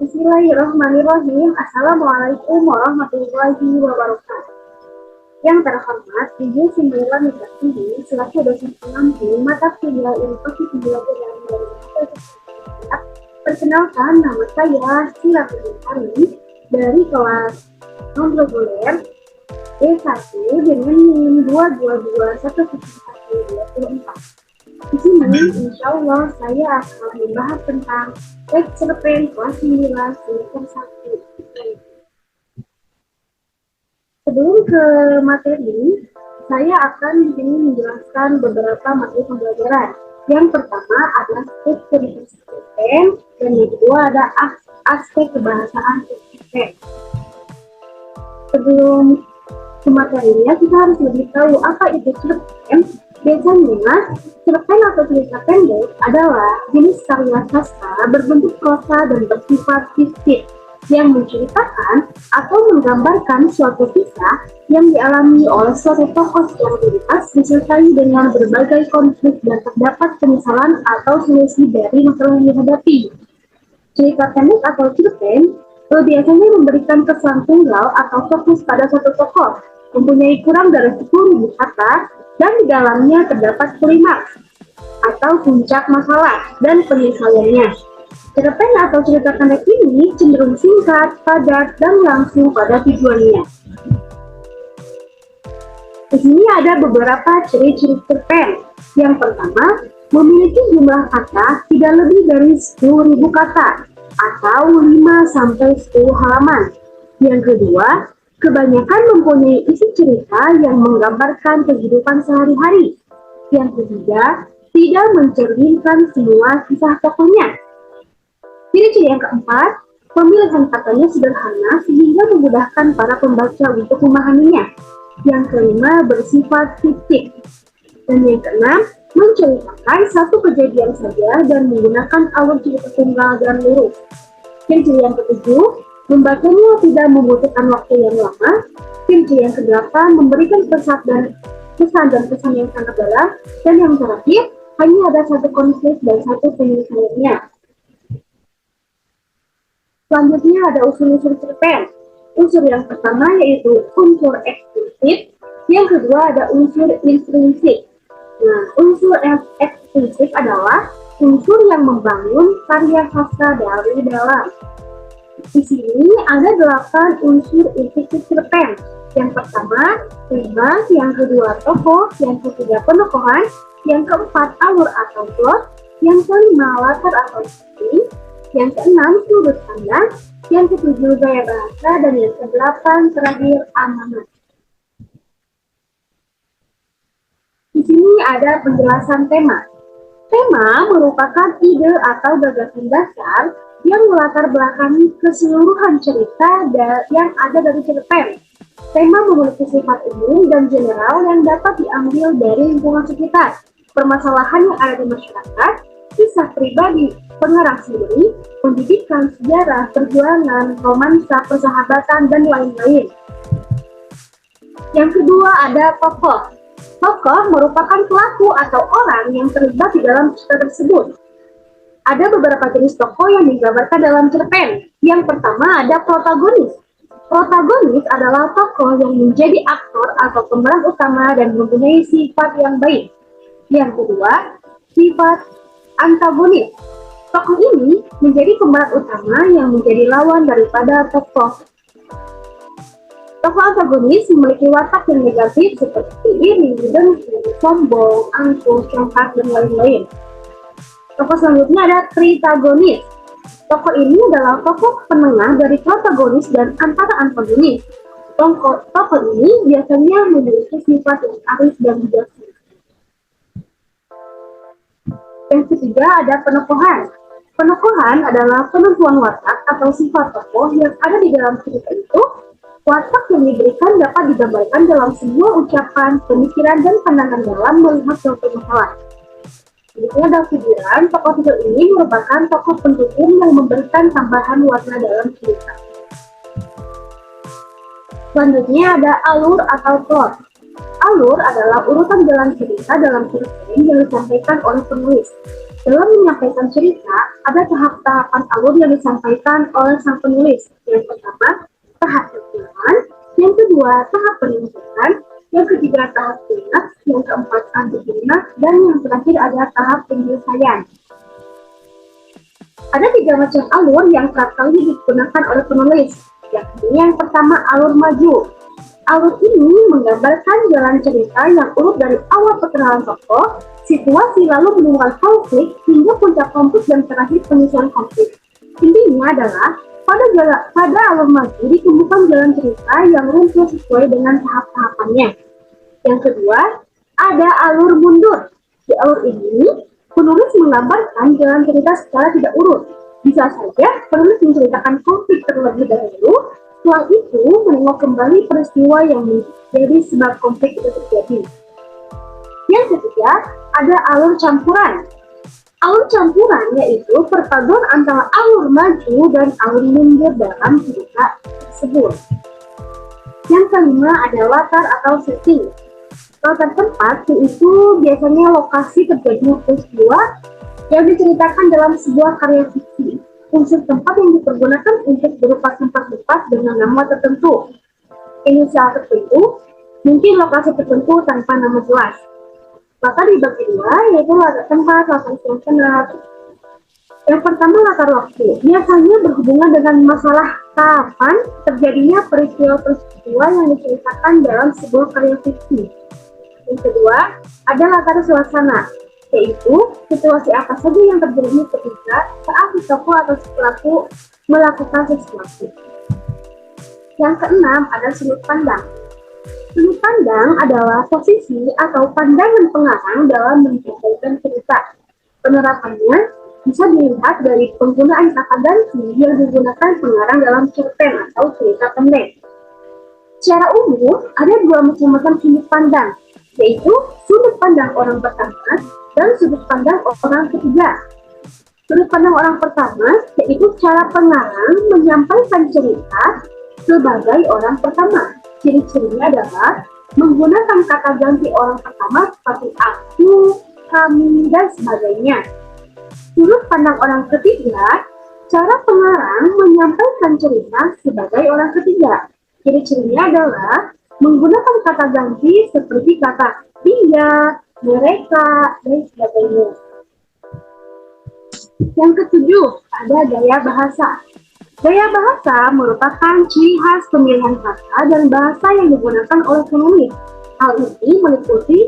Bismillahirrahmanirrahim. Assalamualaikum warahmatullahi wabarakatuh. Yang terhormat, Ibu Sembilan Nikah Tinggi, selaku dosen pengampu mata kuliah Inovasi Pembelajaran dan Universitas. Perkenalkan, nama saya Sila Putri dari kelas non-reguler D1 dengan NIM 2221124. Di sini, insya Allah, saya akan membahas tentang teks cerpen kelas 9 semester 1. Sebelum ke materi, saya akan di sini menjelaskan beberapa materi pembelajaran. Yang pertama adalah aspek cerita cerpen, dan yang kedua ada aspek kebahasaan cerpen. Sebelum ke materinya, kita harus lebih tahu apa itu cerpen. Biasanya, cerpen atau cerita pendek adalah jenis karya sastra berbentuk prosa dan bersifat fiktif yang menceritakan atau menggambarkan suatu kisah yang dialami oleh suatu tokoh secara realitas disertai dengan berbagai konflik dan terdapat penyesalan atau solusi dari masalah yang dihadapi. Cerita pendek atau cerpen biasanya memberikan kesan tunggal atau fokus pada satu tokoh, mempunyai kurang dari 10.000 kata, dan di dalamnya terdapat klimaks atau puncak masalah dan penyelesaiannya. Cerpen atau cerita pendek ini cenderung singkat, padat, dan langsung pada tujuannya. Di sini ada beberapa ciri-ciri cerpen. Yang pertama, memiliki jumlah kata tidak lebih dari 10.000 kata atau 5-10 halaman. Yang kedua, kebanyakan mempunyai isi cerita yang menggambarkan kehidupan sehari-hari. Yang ketiga, tidak mencerminkan semua kisah tokohnya. Ciri-ciri yang keempat, pemilihan katanya sederhana sehingga memudahkan para pembaca untuk memahaminya. Yang kelima, bersifat fiktif. Dan yang keenam, menceritakan satu kejadian saja dan menggunakan alur cerita tunggal dan lurus. Ciri-ciri yang ketujuh, membacanya tidak membutuhkan waktu yang lama. Ciri-ciri yang kedelapan, memberikan pesan dan kesan yang sangat dalam. Dan yang terakhir, hanya ada satu konflik dan satu penyelesaiannya. Selanjutnya ada unsur-unsur cerpen. Unsur yang pertama yaitu unsur eksplisit. Yang kedua ada unsur intrinsik. Nah, unsur eksplisit adalah unsur yang membangun karya sastra dari dalam. Di sini ada 8 unsur inti cerpen. Yang pertama, tema, yang kedua tokoh, yang ketiga penokohan, yang keempat alur atau plot, yang kelima latar atau setting, yang keenam sudut pandang, yang ketujuh gaya bahasa, dan yang kedelapan terakhir amanat. Di sini ada penjelasan tema. Tema merupakan ide atau gagasan dasar yang melatar belakangi keseluruhan cerita yang ada dari cerpen. Tema memiliki sifat umum dan general yang dapat diambil dari lingkungan sekitar, permasalahan yang ada di masyarakat, kisah pribadi pengarang sendiri, pendidikan, sejarah, perjuangan, romansa, persahabatan, dan lain-lain. Yang kedua ada tokoh. Tokoh merupakan pelaku atau orang yang terlibat di dalam cerita tersebut. Ada beberapa jenis tokoh yang digambarkan dalam cerpen. Yang pertama ada protagonis. Protagonis adalah tokoh yang menjadi aktor atau pemeran utama dan mempunyai sifat yang baik. Yang kedua, sifat antagonis. Tokoh ini menjadi pemeran utama yang menjadi lawan daripada tokoh. Tokoh antagonis memiliki watak yang negatif seperti iri, dengki, sombong, angkuh, congkak, dan lain-lain. Tokoh selanjutnya ada tritagonis. Tokoh ini adalah tokoh penengah dari protagonis dan antara antagonis. Tokoh ini biasanya memiliki sifat yang arif dan bijaksana. Yang ketiga ada penokohan. Penokohan adalah penentuan watak atau sifat tokoh yang ada di dalam cerita itu. Watak yang diberikan dapat digambarkan dalam sebuah ucapan, pemikiran, dan pandangan dalam melihat suatu masalah. Berikutnya ada figuran. Tokoh-tokoh ini merupakan tokoh pendukung yang memberikan tambahan warna dalam cerita. Selanjutnya ada alur atau plot. Alur adalah urutan jalan cerita dalam cerpen yang disampaikan oleh penulis. Dalam menyampaikan cerita, ada tahap-tahapan alur yang disampaikan oleh sang penulis. Yang pertama, tahap perkenalan, yang kedua, tahap penunjukan, yang ketiga, tahap klimaks, yang keempat, anti klimaks, dan yang terakhir adalah tahap penyelesaian. Ada tiga macam alur yang kerap kali digunakan oleh penulis, yakni yang pertama alur maju. Alur ini menggambarkan jalan cerita yang urut dari awal perkenalan tokoh, situasi lalu menimbulkan konflik hingga puncak konflik dan terakhir penyelesaian konflik. Intinya adalah pada alur maju ditemukan jalan cerita yang runtuh sesuai dengan tahap-tahapannya. Yang kedua, ada alur mundur. Di alur ini, penulis menggambarkan jalan cerita secara tidak urut. Bisa saja penulis menceritakan konflik terlebih dahulu, setelah itu menengok kembali peristiwa yang menjadi sebab konflik itu terjadi. Yang ketiga, ada alur campuran. Alur campuran yaitu perpaduan antara alur maju dan alur mundur dalam cerita tersebut. Yang kelima ada latar atau setting. Latar tempat yaitu biasanya lokasi terjadinya peristiwa yang diceritakan dalam sebuah karya fiksi. Unsur tempat yang dipergunakan untuk berupa tempat-tempat dengan nama tertentu, inisial tertentu, mungkin lokasi tertentu tanpa nama jelas. Maka dibagi dua, yaitu latar tempat, latar fungsional. Yang pertama latar waktu, biasanya berhubungan dengan masalah kapan terjadinya peristiwa-peristiwa yang diceritakan dalam sebuah karya fiksi. Yang kedua, ada latar suasana, yaitu situasi apa saja yang terjadi ketika saat si tokoh atau si pelaku melakukan sesuatu. Yang keenam, ada sudut pandang. Sudut pandang adalah posisi atau pandangan pengarang dalam menyampaikan cerita. Penerapannya bisa dilihat dari penggunaan kata ganti yang digunakan pengarang dalam cerpen atau cerita pendek. Secara umum, ada dua macam sudut pandang, yaitu sudut pandang orang pertama dan sudut pandang orang ketiga. Sudut pandang orang pertama yaitu cara pengarang menyampaikan cerita sebagai orang pertama. Ciri-cirinya adalah menggunakan kata ganti orang pertama seperti aku, kami, dan sebagainya. Sudut pandang orang ketiga, cara pengarang menyampaikan cerita sebagai orang ketiga. Ciri-cirinya adalah menggunakan kata ganti seperti kata dia, mereka, dan sebagainya. Yang ketujuh, ada gaya bahasa. Gaya bahasa merupakan ciri khas pemilihan kata dan bahasa yang digunakan oleh penulis. Hal ini meliputi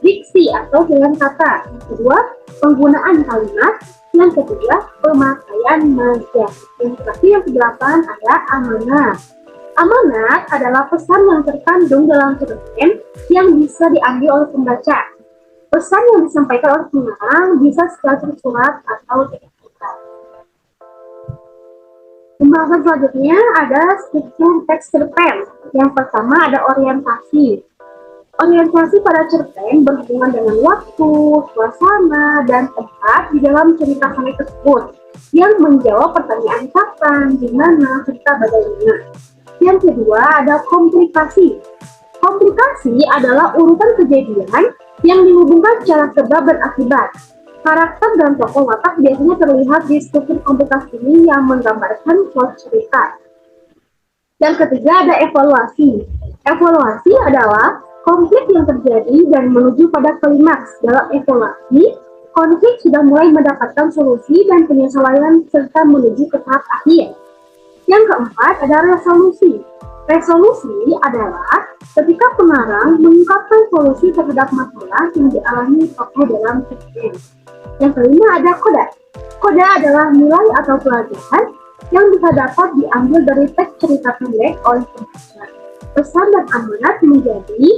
diksi atau pilihan kata. Yang kedua, penggunaan kalimat. Yang ketiga, pemakaian maja. Yang terakhir, yang kedelapan, ada amanat. Amanat adalah pesan yang terkandung dalam cerpen yang bisa diambil oleh pembaca. Pesan yang disampaikan oleh pengarang bisa secara tersurat atau tertulis. Pembahasan selanjutnya ada struktur teks cerpen. Yang pertama ada orientasi. Orientasi pada cerpen berhubungan dengan waktu, suasana, dan tempat di dalam cerita komik tersebut yang menjawab pertanyaan kapan, di mana, serta bagaimana. Yang kedua ada komplikasi. Komplikasi adalah urutan kejadian yang dihubungkan secara sebab dan akibat. Karakter dan tokoh watak biasanya terlihat di struktur komplikasi ini yang menggambarkan plot cerita. Yang ketiga ada evaluasi. Evaluasi adalah konflik yang terjadi dan menuju pada klimaks. Dalam evaluasi, konflik sudah mulai mendapatkan solusi dan penyelesaian serta menuju ke tahap akhir. Yang keempat ada resolusi. Resolusi adalah ketika pengarang mengungkapkan solusi terhadap masalah yang dialami tokoh dalam cerpen. Yang kelima ada koda. Koda adalah nilai atau pelajaran yang bisa dapat diambil dari teks cerita pendek oleh pembaca. Pesan dan amanat menjadi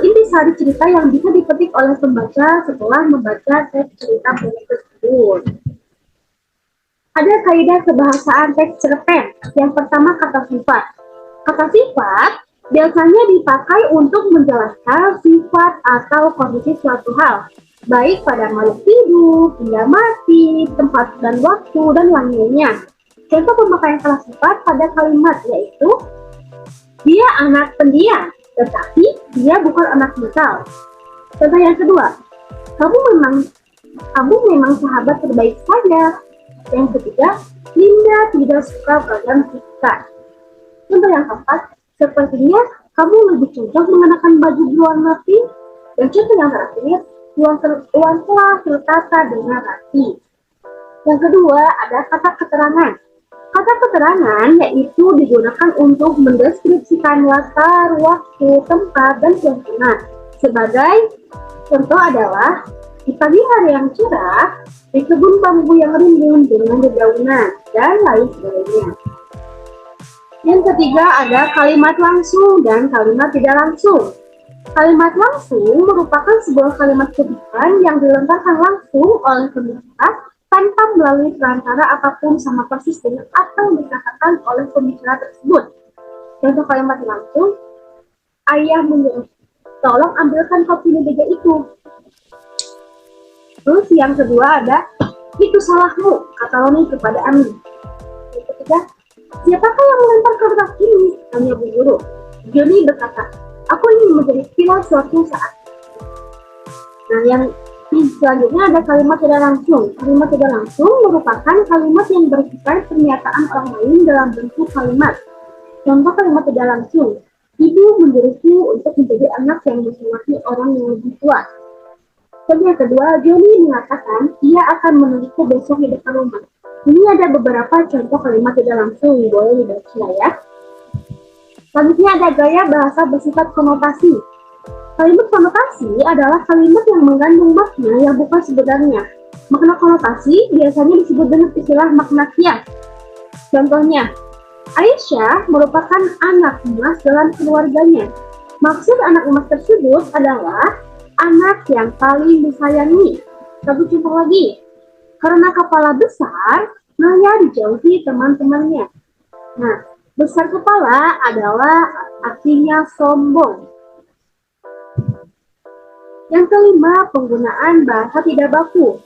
intisari cerita yang bisa dipetik oleh pembaca setelah membaca teks cerita pendek tersebut. Ada kaidah kebahasaan teks cerpen. Yang pertama kata sifat. Kata sifat biasanya dipakai untuk menjelaskan sifat atau kondisi suatu hal, baik pada makhluk hidup, benda mati, tempat dan waktu, dan lainnya. Contoh pemakaian kata sifat pada kalimat yaitu dia anak pendiam, tetapi dia bukan anak nakal. Contoh yang kedua, kamu memang Kamu memang sahabat terbaik saya. Yang ketiga, Linda tidak suka beragam kita. Contoh yang keempat, sepertinya kamu lebih cocok mengenakan baju berwarna pink. Dan contoh yang terakhir, ruang kelas tertata dengan rapi. Yang kedua, ada kata keterangan. Kata keterangan yaitu digunakan untuk mendeskripsikan latar, waktu, tempat, dan suasana. Sebagai contoh adalah di pagi hari yang cerah, di kebun bambu yang rimbun dengan dedaunan, dan lain sebagainya. Yang ketiga ada kalimat langsung dan kalimat tidak langsung. Kalimat langsung merupakan sebuah kalimat kutipan yang dilontarkan langsung oleh pembicara tanpa melalui perantara apapun sama persis dengan apa yang dikatakan oleh pembicara tersebut. Contoh kalimat langsung, ayah menyuruh, tolong ambilkan kopi meja itu. Terus yang kedua ada, itu salahmu, kata Roni kepada Ami. Yang ketiga, siapakah yang melempar kertas ini? Tanya Bu Guru. Johnny berkata, aku ingin menjadi pilot suatu saat. Nah, yang selanjutnya ada kalimat tidak langsung. Kalimat tidak langsung merupakan kalimat yang bersifat pernyataan orang lain dalam bentuk kalimat. Contoh kalimat tidak langsung, ibu menyuruhku untuk menjadi anak yang menghormati orang yang lebih tua. Yang kedua, Johnny mengatakan ia akan menungguku besok di depan rumah. Ini ada beberapa contoh kalimat tidak langsung, boleh dibaca ya. Selanjutnya ada gaya bahasa bersifat konotasi. Kalimat konotasi adalah kalimat yang mengandung makna yang bukan sebenarnya. Makna konotasi biasanya disebut dengan istilah makna kias. Contohnya, Aisyah merupakan anak emas dalam keluarganya. Maksud anak emas tersebut adalah anak yang paling disayangi. Satu contoh lagi, karena kepala besar, Naya dijauhi teman-temannya. Nah, besar kepala adalah artinya sombong. Yang kelima, penggunaan bahasa tidak baku.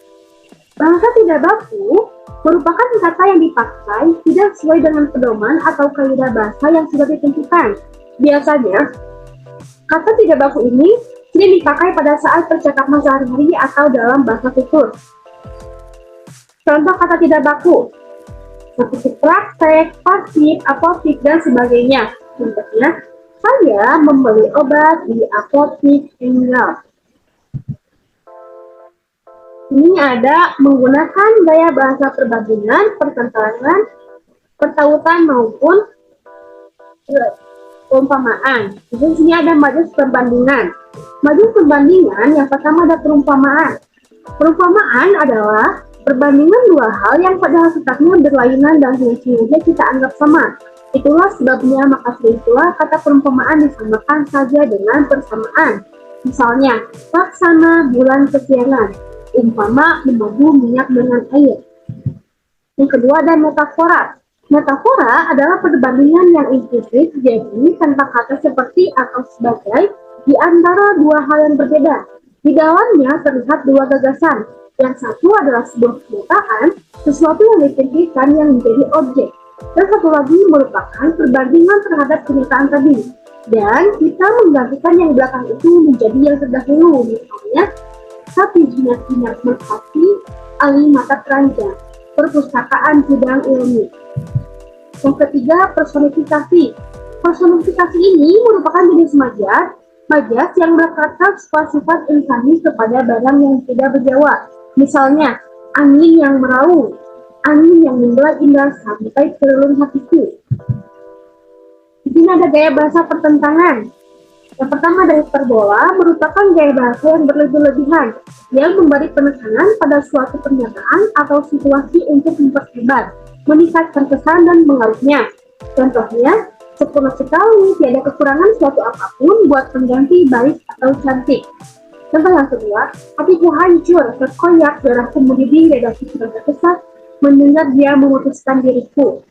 Bahasa tidak baku merupakan kata yang dipakai tidak sesuai dengan pedoman atau kaidah bahasa yang sudah ditentukan. Biasanya, kata tidak baku ini sering dipakai pada saat percakapan sehari-hari atau dalam bahasa tutur. Contoh kata tidak baku, seperti praktek, pasif, apotik, dan sebagainya. Contohnya, saya membeli obat di apotik Enggal. Ini ada menggunakan gaya bahasa perbandingan, pertentangan, pertautan maupun perumpamaan. Di sini ada majelis perbandingan. Majelis perbandingan yang pertama ada perumpamaan. Perumpamaan adalah perbandingan dua hal yang pada hakikatnya berlainan dan sengaja kita anggap sama. Itulah sebabnya maka itulah kata perumpamaan disamakan saja dengan persamaan. Misalnya, laksana bulan kesiangan, umpama memadu minyak dengan air. Yang kedua ada metafora. Metafora adalah perbandingan yang implisit, jadi tanpa kata seperti atau sebagai di antara dua hal yang berbeda. Di dalamnya terlihat dua gagasan. Yang satu adalah sebuah kenyataan, sesuatu yang dipikirkan yang menjadi objek. Dan satu lagi merupakan perbandingan terhadap kenyataan tadi. Dan kita menggantikan yang belakang itu menjadi yang terdahulu. Misalnya, satu jinak-jinak merpati, alih mata keranjang, perpustakaan gudang ilmu. Yang ketiga, personifikasi. Personifikasi ini merupakan jenis majas yang berkata sifat insani kepada barang yang tidak berjawa. Misalnya, angin yang meraung, angin yang membelah indra sampai ke relung hatiku. Di sini ada gaya bahasa pertentangan. Yang pertama dari hiperbola merupakan gaya bahasa yang berlebih-lebihan, yang memberi penekanan pada suatu pernyataan atau situasi untuk memperhebat, meningkatkan kesan dan pengaruhnya. Contohnya, sempurna sekali, tiada kekurangan suatu apapun buat pengganti baik atau cantik. Contoh yang kedua, hatiku hancur, terkoyak, darahku mendidih, dadaku sudah terkesak, mendengar dia memutuskan diriku.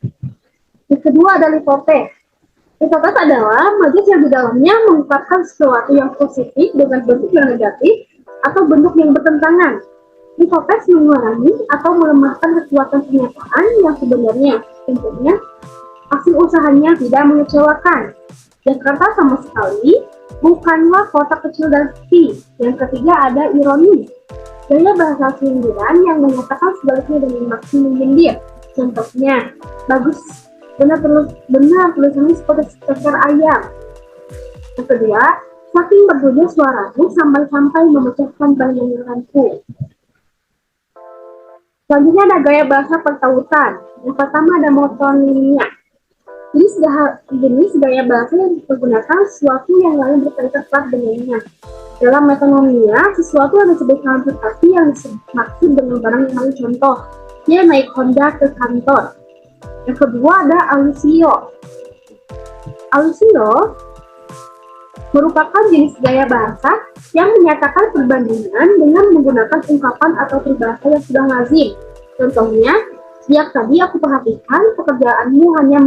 Yang kedua adalah hipotes. Hipotes adalah majas yang di dalamnya mengungkapkan sesuatu yang positif dengan bentuk yang negatif atau bentuk yang bertentangan. Hipotes mengurangi atau melemahkan kekuatan pernyataan yang sebenarnya. Contohnya, hasil usahanya tidak mengecewakan. Jakarta sama sekali bukanlah kota kecil dan sepi. Yang ketiga ada ironi. Gaya bahasa sindiran yang menyatakan sebaliknya dengan maksud menyindir. Contohnya, bagus, benar tulisannya seperti seekor ayam. Yang kedua, saking berdunya suaramu sampai-sampai memecahkan bayanganku. Selanjutnya ada gaya bahasa pertautan. Yang pertama ada monotonimia. Jenis gaya bahasa yang dipergunakan sesuatu yang lain berkaitan erat dengannya. Dalam metonomia, sesuatu yang disebut transportasi yang dimaksud dengan barang yang lain. Contoh, dia naik Honda ke kantor. Yang kedua ada alusio. Alusio merupakan jenis gaya bahasa yang menyatakan perbandingan dengan menggunakan ungkapan atau peribahasa yang sudah lazim. Contohnya, sejak tadi aku perhatikan pekerjaanmu hanya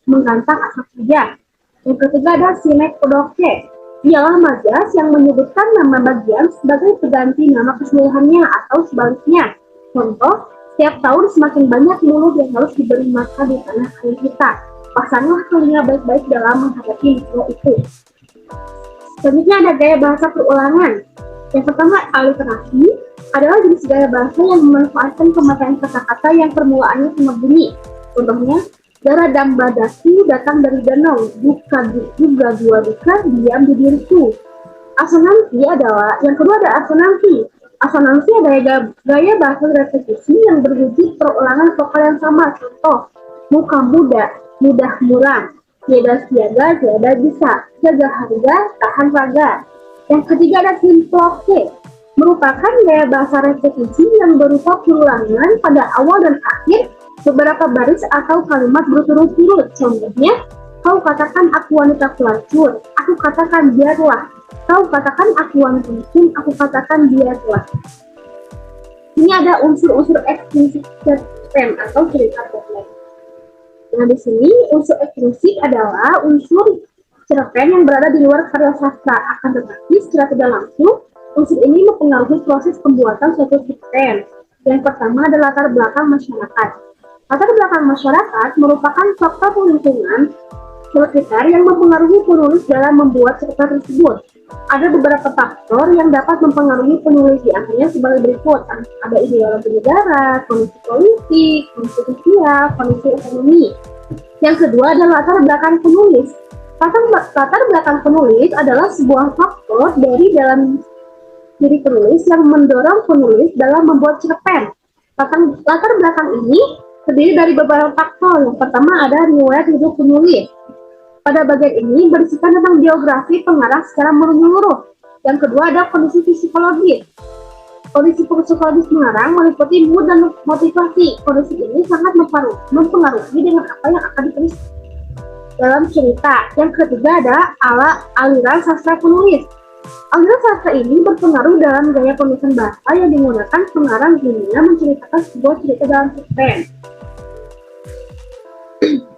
menggantang asap saja. Yang ketiga ada sinekdoche. Ialah majas yang menyebutkan nama bagian sebagai pengganti nama keseluruhannya atau sebaliknya. Contoh, setiap tahun semakin banyak mulut yang harus diberi makan di tanah air kita. Pasanglah telinga baik-baik dalam menghadapi masalah itu. Selanjutnya ada gaya bahasa perulangan. Yang pertama, aliterasi adalah jenis gaya bahasa yang memanfaatkan pemakaian kata-kata yang permulaannya sama bunyi. Contohnya, Dara dan Badaki datang dari danau, juga dua duka diam di diriku. Asonansi adalah, yang kedua ada asonansi. Asonansi adalah gaya bahasa repetisi yang berwujud perulangan vokal yang sama. Contoh, muka muda, mudah murah, tiada siaga, tiada bisa, jaga harga, tahan raga. Yang ketiga ada simploke, merupakan gaya bahasa repetisi yang berupa perulangan pada awal dan akhir beberapa baris atau kalimat berturut-turut. Contohnya, kau katakan aku wanita pelacur, aku katakan biarlah. Kau katakan aku wanita miskin, aku katakan biarlah. Ini ada unsur-unsur eksplisit cerpen atau cerita pendek. Nah, di sini unsur eksplisit adalah unsur cerpen yang berada di luar karya sastra. Akan tetapi, secara tidak langsung, unsur ini mempengaruhi proses pembuatan suatu cerpen. Yang pertama adalah latar belakang masyarakat. Latar belakang masyarakat merupakan faktor lingkungan sekitar yang mempengaruhi penulis dalam membuat cerita tersebut. Ada beberapa faktor yang dapat mempengaruhi penulis, di antaranya sebagai berikut. Ada ideologi negara, kondisi politik, kondisi sosial, kondisi ekonomi. Yang kedua adalah latar belakang penulis. Latar belakang penulis adalah sebuah faktor dari dalam diri penulis yang mendorong penulis dalam membuat cerpen. Latar belakang ini terdiri dari beberapa faktor. Yang pertama ada riwayat hidup penulis. Pada bagian ini berisikan tentang biografi pengarang secara menyeluruh. Yang kedua ada kondisi psikologis. Kondisi psikologis pengarang meliputi mood dan motivasi. Kondisi ini sangat mempengaruhi dengan apa yang akan ditulis dalam cerita. Yang ketiga ada aliran sastra penulis. Aliran sastra ini berpengaruh dalam gaya penulisan bahasa yang digunakan pengarang guna menceritakan sebuah cerita dalam cerpen.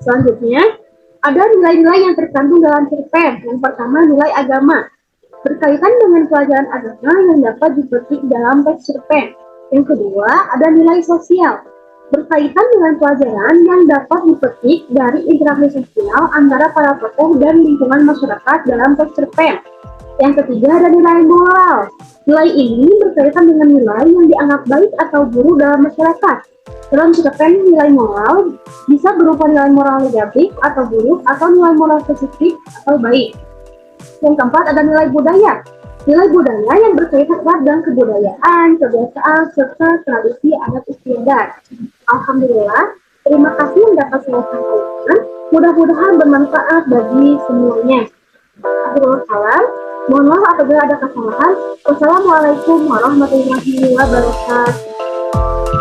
Selanjutnya, ada nilai-nilai yang terkandung dalam cerpen. Yang pertama, nilai agama. Berkaitan dengan pelajaran agama yang dapat dipetik dalam teks cerpen. Yang kedua, ada nilai sosial. Berkaitan dengan pelajaran yang dapat dipetik dari interaksi sosial antara para tokoh dan lingkungan masyarakat dalam teks cerpen. Yang ketiga, ada nilai moral. Nilai ini berkaitan dengan nilai yang dianggap baik atau buruk dalam masyarakat. Dalam cerpen, nilai moral bisa berupa nilai moral negatif atau buruk, atau nilai moral positif atau baik. Yang keempat ada nilai budaya. Nilai budaya yang berkaitan erat dengan kebudayaan, kebiasaan, serta tradisi adat istiadat. Alhamdulillah, terima kasih yang dapat saya sampaikan. Mudah-mudahan bermanfaat bagi semuanya. Assalamualaikum. Mohon maaf apabila ada kesalahan. Wassalamualaikum warahmatullahi wabarakatuh.